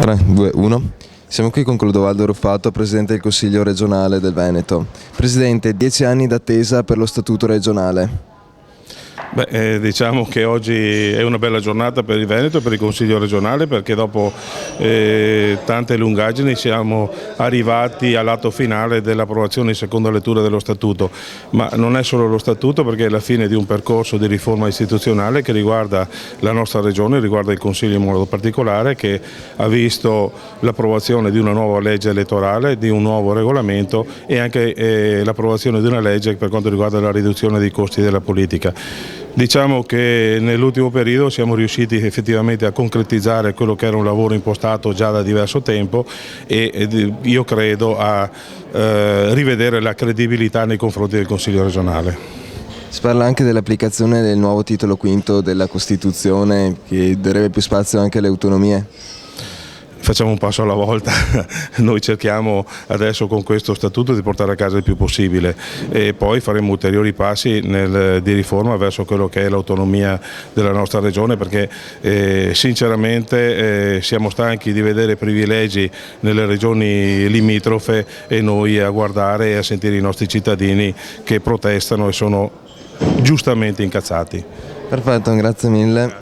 3, 2, 1. Siamo qui con Clodovaldo Ruffato, Presidente del Consiglio regionale del Veneto. Presidente, 10 anni d'attesa per lo Statuto regionale. Diciamo che oggi è una bella giornata per il Veneto e per il Consiglio regionale, perché dopo tante lungaggini siamo arrivati all'atto finale dell'approvazione in seconda lettura dello Statuto, ma non è solo lo Statuto, perché è la fine di un percorso di riforma istituzionale che riguarda la nostra regione, riguarda il Consiglio in modo particolare, che ha visto l'approvazione di una nuova legge elettorale, di un nuovo regolamento e anche l'approvazione di una legge per quanto riguarda la riduzione dei costi della politica. Diciamo che nell'ultimo periodo siamo riusciti effettivamente a concretizzare quello che era un lavoro impostato già da diverso tempo e io credo a rivedere la credibilità nei confronti del Consiglio regionale. Si parla anche dell'applicazione del nuovo titolo quinto della Costituzione che darebbe più spazio anche alle autonomie. Facciamo un passo alla volta, noi cerchiamo adesso con questo statuto di portare a casa il più possibile e poi faremo ulteriori passi di riforma verso quello che è l'autonomia della nostra regione, perché sinceramente siamo stanchi di vedere privilegi nelle regioni limitrofe e noi a guardare e a sentire i nostri cittadini che protestano e sono giustamente incazzati. Perfetto, grazie mille.